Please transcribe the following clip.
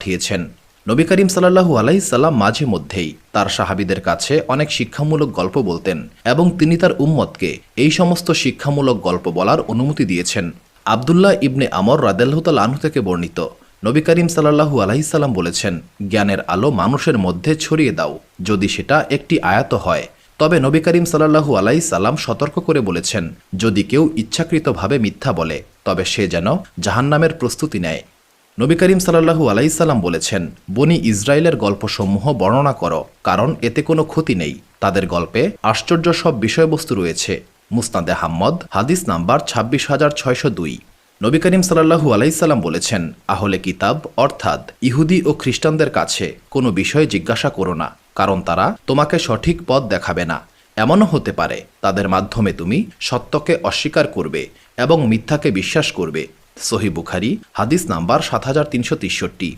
পাঠিয়েছেন। নবী করিম সাল্লাল্লাহু আলাইহি সাল্লাম মাঝে মধ্যেই তার সাহাবীদের কাছে অনেক শিক্ষামূলক গল্প বলতেন এবং তিনি তার উম্মতকে এই সমস্ত শিক্ষামূলক গল্প বলার অনুমতি দিয়েছেন। আবদুল্লাহ ইবনে আমর রাদিয়াল্লাহু তাআলা আনহু থেকে বর্ণিত, নবী করিম সাল্লাল্লাহু আলাইহি সাল্লাম বলেছেন, জ্ঞানের আলো মানুষের মধ্যে ছড়িয়ে দাও, যদি সেটা একটি আয়াত হয়। তবে নবী করিম সাল্লাল্লাহু আলাইহি সাল্লাম সতর্ক করে বলেছেন, যদি কেউ ইচ্ছাকৃতভাবে মিথ্যা বলে তবে সে যেন জাহান্নামের প্রস্তুতি নেয়। নবী করিম সাল্লাল্লাহু আলাইহি সাল্লাম বলেছেন, বনি ইসরায়েলের গল্পসমূহ বর্ণনা করো, কারণ এতে কোনো ক্ষতি নেই। তাদের গল্পে আশ্চর্য সব বিষয়বস্তু রয়েছে। মুসনাদে আহমদ হাদিস নাম্বার 26,602। নবী করিম সাল্লাল্লাহু আলাইহি সাল্লাম বলেছেন, আহলে কিতাব অর্থাৎ ইহুদি ও খ্রিস্টানদের কাছে কোনো বিষয়ে জিজ্ঞাসা করো না, কারণ তারা তোমাকে সঠিক পথ দেখাবে না। এমনও হতে পারে তাদের মাধ্যমে তুমি সত্যকে অস্বীকার করবে এবং মিথ্যাকে বিশ্বাস করবে। সহিহ বুখারী হাদিস নাম্বার 7363।